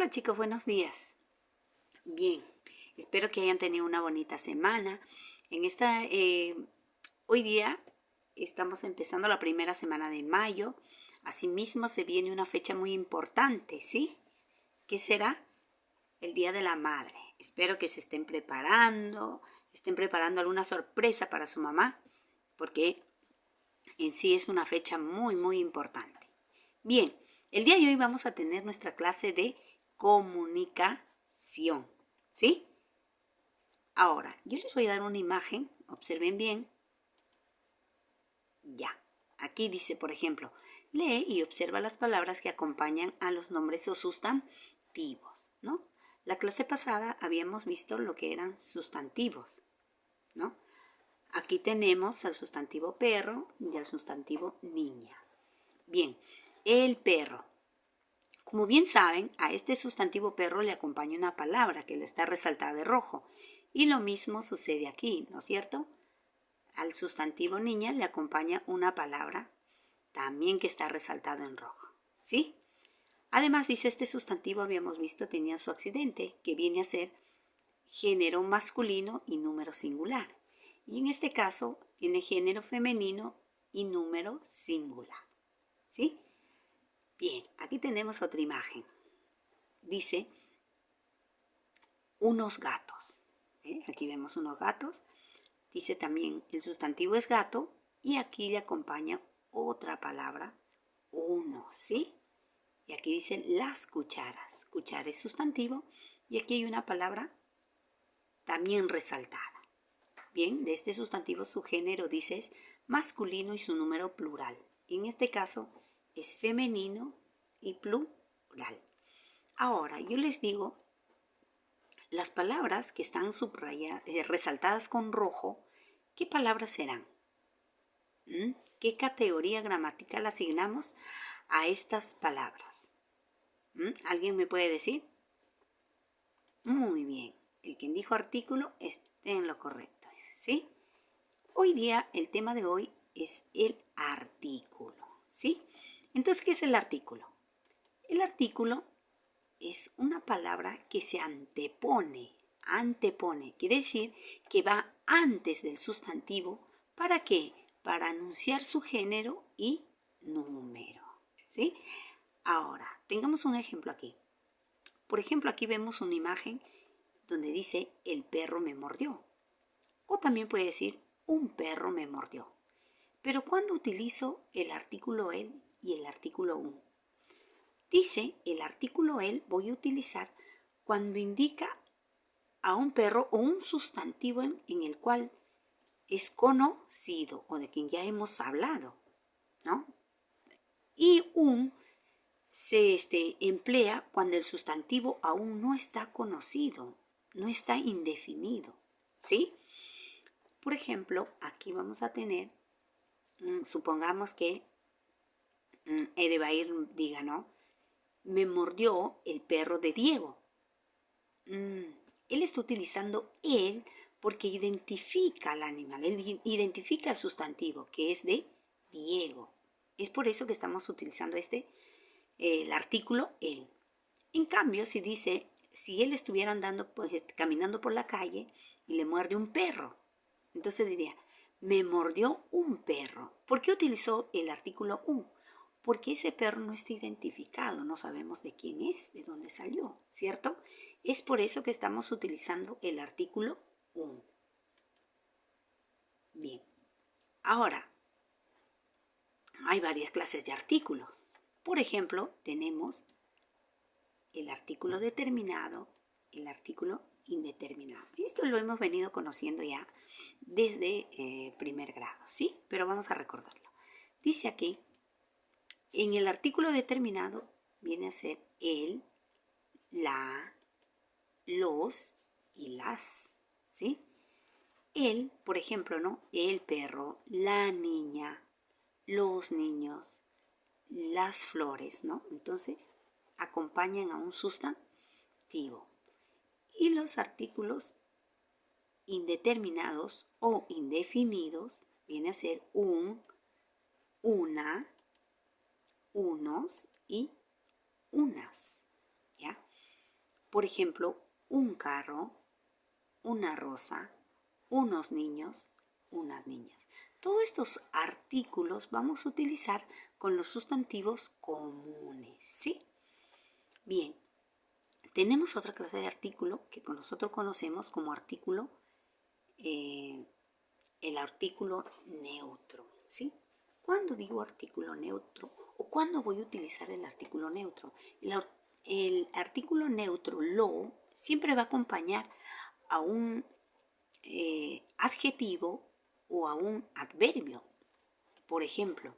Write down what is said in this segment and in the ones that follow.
Hola chicos, buenos días. Bien, espero que hayan tenido una bonita semana. Hoy día estamos empezando la primera semana de mayo. Asimismo se viene una fecha muy importante, ¿sí? ¿Qué será? El Día de la Madre. Espero que se estén preparando alguna sorpresa para su mamá, porque en sí es una fecha muy, muy importante. Bien, el día de hoy vamos a tener nuestra clase de comunicación, ¿sí? Ahora, yo les voy a dar una imagen, observen bien. Ya, aquí dice, por ejemplo, lee y observa las palabras que acompañan a los nombres o sustantivos, ¿no? La clase pasada habíamos visto lo que eran sustantivos, ¿no? Aquí tenemos al sustantivo perro y al sustantivo niña. Bien, el perro. Como bien saben, a este sustantivo perro le acompaña una palabra que le está resaltada de rojo. Y lo mismo sucede aquí, ¿no es cierto? Al sustantivo niña le acompaña una palabra también que está resaltada en rojo, ¿sí? Además, dice este sustantivo, habíamos visto, tenía su accidente, que viene a ser género masculino y número singular. Y en este caso, tiene género femenino y número singular, ¿sí? Bien, aquí tenemos otra imagen. Dice unos gatos. Aquí vemos unos gatos. Dice también el sustantivo es gato y aquí le acompaña otra palabra, uno, ¿sí? Y aquí dice las cucharas. Cuchara es sustantivo y aquí hay una palabra también resaltada. Bien, de este sustantivo su género dice es masculino y su número plural. En este caso es femenino y plural. Ahora, yo les digo, las palabras que están resaltadas con rojo, ¿qué palabras serán? ¿Qué categoría gramatical asignamos a estas palabras? ¿Alguien me puede decir? Muy bien. El quien dijo artículo está en lo correcto, ¿sí? Hoy día, el tema de hoy es el artículo, ¿sí? Entonces, ¿qué es el artículo? El artículo es una palabra que se antepone, quiere decir que va antes del sustantivo. ¿Para qué? Para anunciar su género y número, ¿sí? Ahora, tengamos un ejemplo aquí. Por ejemplo, aquí vemos una imagen donde dice el perro me mordió. O también puede decir un perro me mordió. Pero ¿cuándo utilizo el artículo el y el artículo un? Dice el artículo el voy a utilizar cuando indica a un perro o un sustantivo en el cual es conocido o de quien ya hemos hablado, ¿no? Y un se emplea cuando el sustantivo aún no está conocido, no está indefinido, ¿sí? Por ejemplo, aquí vamos a tener, supongamos que Edebair diga, ¿no? Me mordió el perro de Diego. Él está utilizando él porque identifica al animal, él identifica el sustantivo que es de Diego. Es por eso que estamos utilizando el artículo él. En cambio, si él estuviera andando, pues, caminando por la calle y le muerde un perro, entonces diría, me mordió un perro. ¿Por qué utilizó el artículo un? Porque ese perro no está identificado, no sabemos de quién es, de dónde salió, ¿cierto? Es por eso que estamos utilizando el artículo un. Bien, ahora, hay varias clases de artículos. Por ejemplo, tenemos el artículo determinado, el artículo indeterminado. Esto lo hemos venido conociendo ya desde primer grado, ¿sí? Pero vamos a recordarlo. Dice aquí, en el artículo determinado viene a ser el, la, los y las, ¿sí? El, por ejemplo, ¿no? El perro, la niña, los niños, las flores, ¿no? Entonces, acompañan a un sustantivo. Y los artículos indeterminados o indefinidos viene a ser un, una, unos y unas, ¿ya? Por ejemplo, un carro, una rosa, unos niños, unas niñas. Todos estos artículos vamos a utilizar con los sustantivos comunes, ¿sí? Bien, tenemos otra clase de artículo que nosotros conocemos como artículo, el artículo neutro, ¿sí? ¿Cuándo digo artículo neutro o cuándo voy a utilizar el artículo neutro? El artículo neutro, lo, siempre va a acompañar a un adjetivo o a un adverbio. Por ejemplo,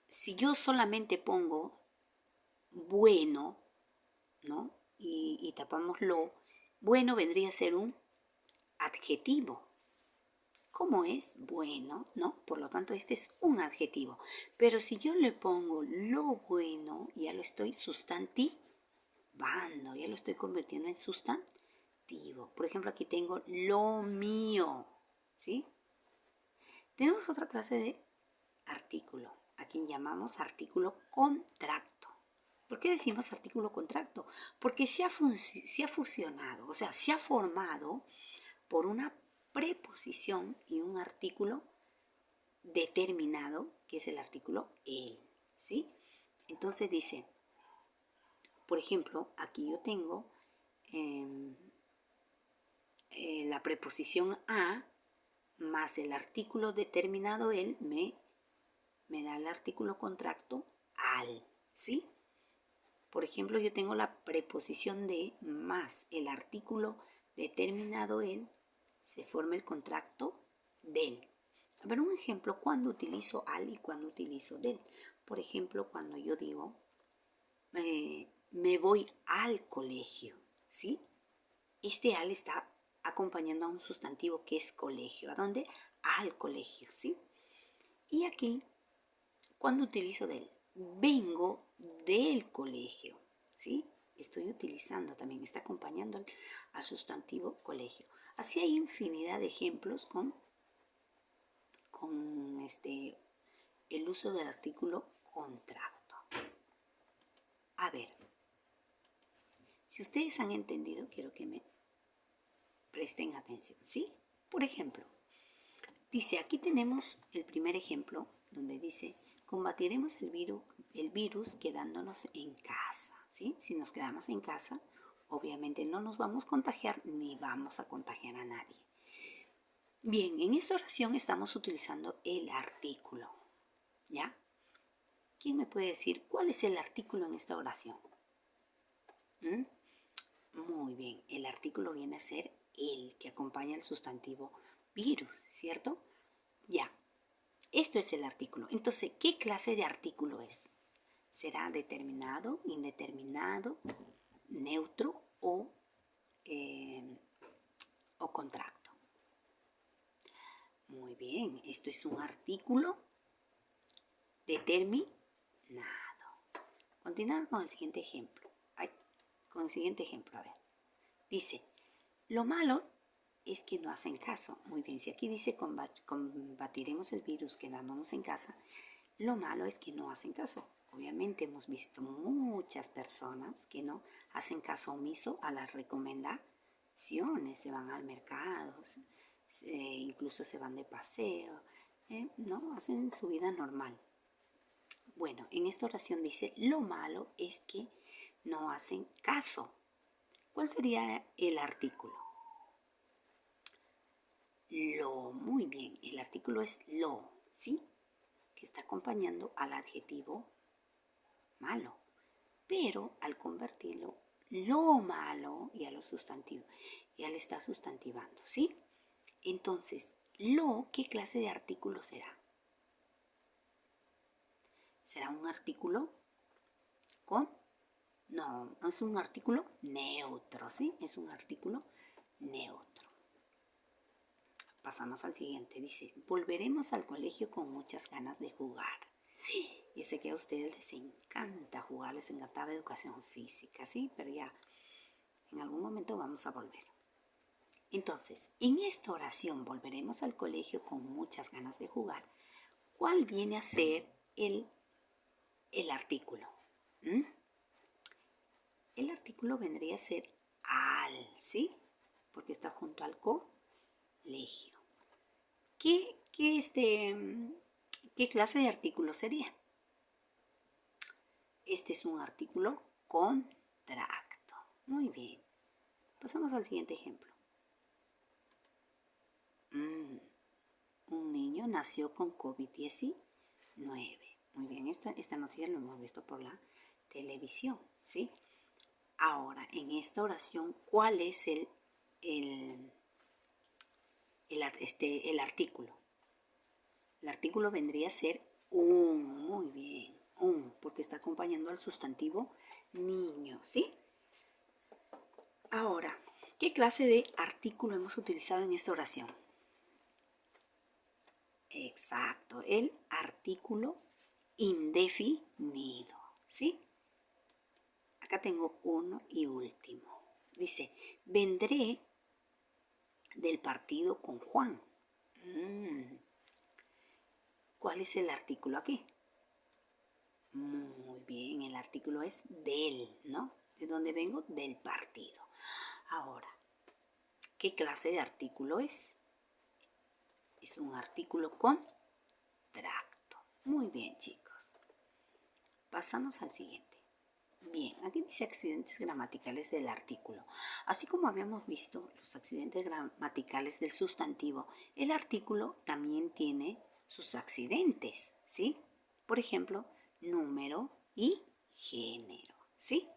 si yo solamente pongo bueno, ¿no? Y tapamos lo, bueno vendría a ser un adjetivo. ¿Cómo es? Bueno, ¿no? Por lo tanto, este es un adjetivo. Pero si yo le pongo lo bueno, ya lo estoy sustantivando, ya lo estoy convirtiendo en sustantivo. Por ejemplo, aquí tengo lo mío, ¿sí? Tenemos otra clase de artículo, a quien llamamos artículo contracto. ¿Por qué decimos artículo contracto? Porque se ha fusionado, o sea, se ha formado por una preposición y un artículo determinado, que es el artículo el, ¿sí? Entonces dice, por ejemplo, aquí yo tengo la preposición a más el artículo determinado el me da el artículo contracto al, ¿sí? Por ejemplo, yo tengo la preposición de más el artículo determinado el, se forma el contracto del. A ver, un ejemplo, cuando utilizo al y cuando utilizo del. Por ejemplo, cuando yo digo, me voy al colegio, ¿sí? Este al está acompañando a un sustantivo que es colegio. ¿A dónde? Al colegio, ¿sí? Y aquí, cuando utilizo del, vengo del colegio, ¿sí? Estoy utilizando también, está acompañando al sustantivo colegio. Así hay infinidad de ejemplos con el uso del artículo contracto. A ver, si ustedes han entendido, quiero que me presten atención, ¿sí? Por ejemplo, dice, aquí tenemos el primer ejemplo donde dice, combatiremos el virus quedándonos en casa, ¿sí? Si nos quedamos en casa, obviamente no nos vamos a contagiar ni vamos a contagiar a nadie. Bien, en esta oración estamos utilizando el artículo, ¿ya? ¿Quién me puede decir cuál es el artículo en esta oración? ¿Mm? Muy bien, el artículo viene a ser el que acompaña el sustantivo virus, ¿cierto? Ya, esto es el artículo. Entonces, ¿qué clase de artículo es? ¿Será determinado, indeterminado, neutro o contracto? Muy bien, esto es un artículo determinado. Continuamos con el siguiente ejemplo. Con el siguiente ejemplo, a ver. Dice, lo malo es que no hacen caso. Muy bien, si aquí dice combatiremos el virus quedándonos en casa, lo malo es que no hacen caso. Obviamente hemos visto muchas personas que no hacen caso omiso a las recomendaciones, se van al mercado, incluso se van de paseo, ¿no? Hacen su vida normal. Bueno, en esta oración dice, lo malo es que no hacen caso. ¿Cuál sería el artículo? Lo, muy bien, el artículo es lo, ¿sí? Que está acompañando al adjetivo malo. Pero al convertirlo lo malo y a lo sustantivo, ya le está sustantivando, ¿sí? Entonces, lo, ¿qué clase de artículo será? ¿Será un artículo con? No, es un artículo neutro, ¿sí? Es un artículo neutro. Pasamos al siguiente. Dice, volveremos al colegio con muchas ganas de jugar. Sí, yo sé que a ustedes les encanta jugar, les encantaba educación física, ¿sí? Pero ya en algún momento vamos a volver. Entonces, en esta oración, volveremos al colegio con muchas ganas de jugar. ¿Cuál viene a ser el artículo? El artículo vendría a ser al, ¿sí? Porque está junto al colegio. ¿Qué clase de artículo sería? Este es un artículo contracto. Muy bien. Pasamos al siguiente ejemplo. Un niño nació con COVID-19. Muy bien, esta noticia lo hemos visto por la televisión, ¿sí? Ahora, en esta oración, ¿cuál es el artículo? El artículo vendría a ser un, muy bien, un, porque está acompañando al sustantivo niño, ¿sí? Ahora, ¿qué clase de artículo hemos utilizado en esta oración? Exacto, el artículo indefinido, ¿sí? Acá tengo uno y último. Dice, vendré del partido con Juan. ¿Cuál es el artículo aquí? Muy bien, el artículo es del, ¿no? ¿De dónde vengo? Del partido. Ahora, ¿qué clase de artículo es? Es un artículo contracto. Muy bien, chicos. Pasamos al siguiente. Bien, aquí dice accidentes gramaticales del artículo. Así como habíamos visto los accidentes gramaticales del sustantivo, el artículo también tiene sus accidentes, ¿sí? Por ejemplo, número y género, ¿sí?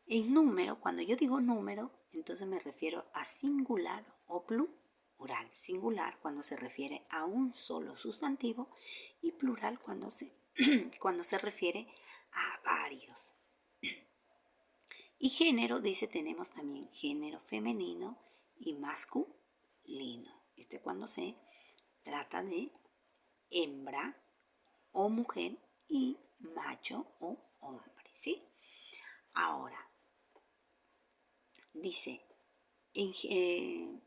En número, cuando yo digo número, entonces me refiero a singular o plural. Singular cuando se refiere a un solo sustantivo y plural cuando se refiere a varios. Y género, dice, tenemos también género femenino y masculino. Cuando se trata de hembra o mujer y macho o hombre, ¿sí? Ahora, dice, en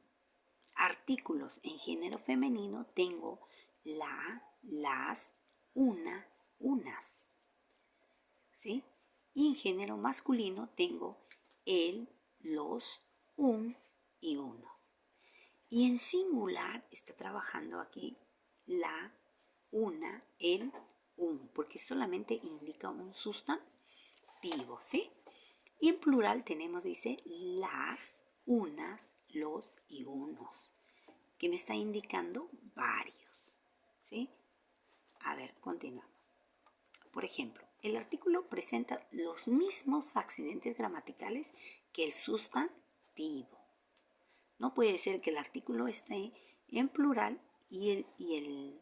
artículos en género femenino tengo la, las, una, unas, ¿sí? Y en género masculino tengo el, los, un y unos. Y en singular está trabajando aquí la, una, el, un, porque solamente indica un sustantivo, ¿sí? Y en plural tenemos, dice, las, unas, los y unos, que me está indicando varios, ¿sí? A ver, continuamos. Por ejemplo, el artículo presenta los mismos accidentes gramaticales que el sustantivo. No puede ser que el artículo esté en plural y el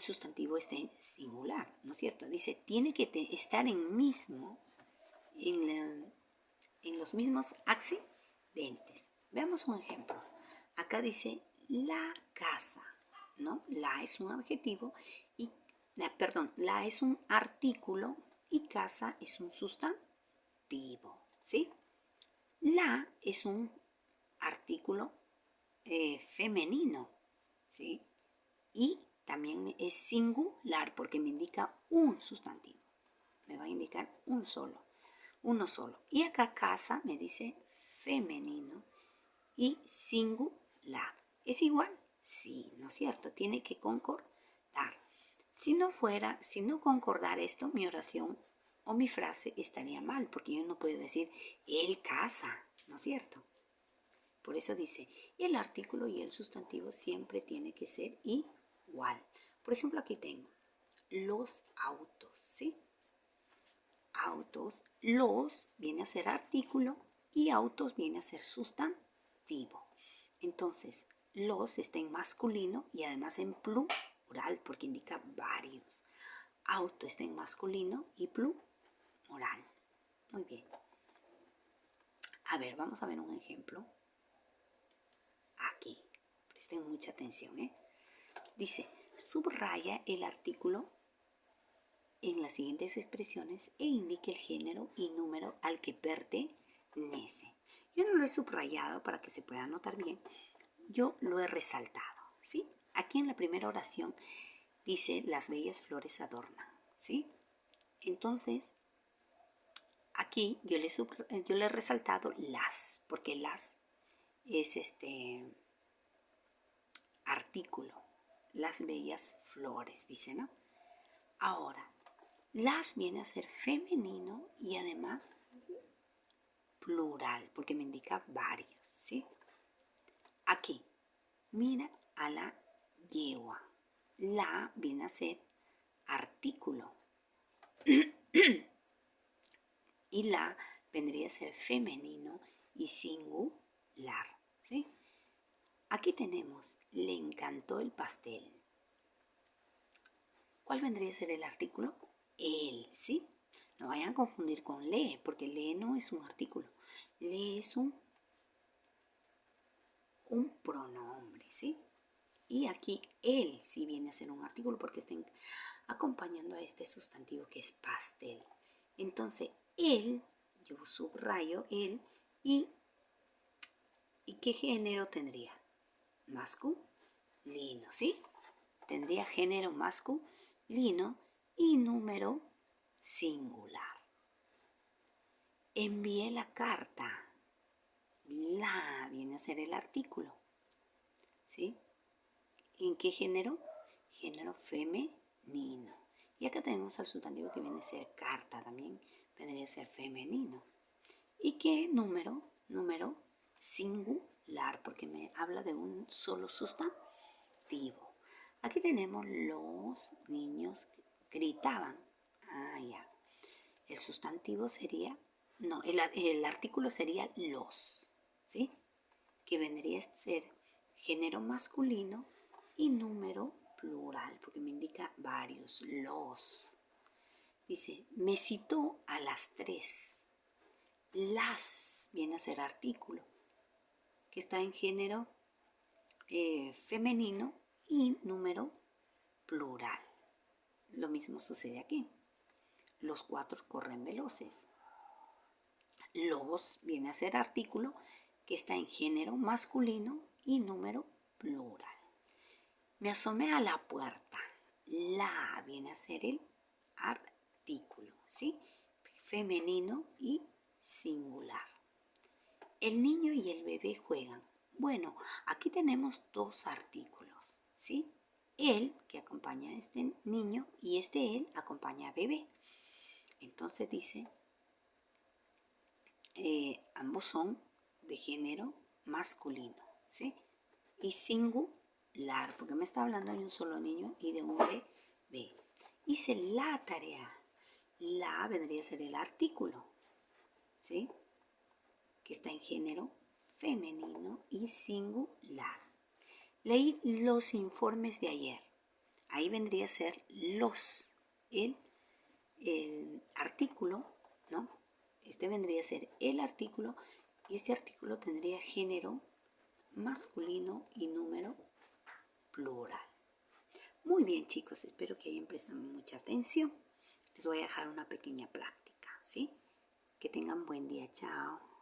sustantivo esté en singular, ¿no es cierto? Dice, tiene que estar en los mismos accidentes. Veamos un ejemplo. Acá dice la casa, ¿no? La es un adjetivo y, la es un artículo y casa es un sustantivo, ¿sí? La es un artículo femenino, ¿sí? Y también es singular porque me indica un sustantivo. Me va a indicar uno solo. Y acá casa me dice femenino y singular. ¿Es igual? Sí, ¿no es cierto? Tiene que concordar. Si no concordara esto, mi oración o mi frase estaría mal, porque yo no puedo decir él casa, ¿no es cierto? Por eso dice, el artículo y el sustantivo siempre tiene que ser igual. Por ejemplo, aquí tengo los autos, ¿sí? Autos, los viene a ser artículo y autos viene a ser sustantivo. Entonces, los está en masculino y además en plural porque indica varios. Auto está en masculino y plural. Muy bien. A ver, vamos a ver un ejemplo. Aquí, presten mucha atención, ¿eh? Dice, subraya el artículo en las siguientes expresiones e indique el género y número al que pertenece. Yo no lo he subrayado para que se pueda notar bien, yo lo he resaltado, ¿sí? Aquí en la primera oración dice, las bellas flores adornan, ¿sí? Entonces, aquí yo le he resaltado las, porque las es artículo. Las bellas flores, dice, ¿no? Ahora, las viene a ser femenino y además plural, porque me indica varios, ¿sí? Aquí, mira a la yegua. La viene a ser artículo. Y la vendría a ser femenino y singular, ¿sí? Aquí tenemos, le encantó el pastel. ¿Cuál vendría a ser el artículo? El, ¿sí? No vayan a confundir con le, porque le no es un artículo. Le es un pronombre, ¿sí? Y aquí él sí viene a ser un artículo porque está acompañando a este sustantivo que es pastel. Entonces, él, yo subrayo él, ¿y qué género tendría? Masculino, ¿sí? Tendría género masculino y número singular. Envié la carta. La viene a ser el artículo, ¿sí? ¿En qué género? Género femenino. Y acá tenemos al sustantivo que viene a ser carta también, vendría a ser femenino. ¿Y qué número? Número singular, porque me habla de un solo sustantivo. Aquí tenemos los niños gritaban. Ah, ya. El sustantivo sería, no, el artículo sería los, ¿sí? Que vendría a ser género masculino y número plural, porque me indica varios, los. Dice, me citó a las 3. Las viene a ser artículo, que está en género femenino y número plural. Lo mismo sucede aquí. Los 4 corren veloces. Los viene a ser artículo, que está en género masculino y número plural. Me asomé a la puerta. La viene a ser el artículo, ¿sí? Femenino y singular. El niño y el bebé juegan. Bueno, aquí tenemos 2 artículos, ¿sí? Él, que acompaña a este niño, y él acompaña a bebé. Entonces dice, ambos son de género masculino, ¿sí? Y singular, porque me está hablando de un solo niño y de un bebé. Hice la tarea. La vendría a ser el artículo, ¿sí? Que está en género femenino y singular. Leí los informes de ayer. Ahí vendría a ser los, el artículo, ¿no? Este vendría a ser el artículo y este artículo tendría género masculino y número plural. Muy bien, chicos, espero que hayan prestado mucha atención. Les voy a dejar una pequeña práctica, ¿sí? Que tengan buen día, chao.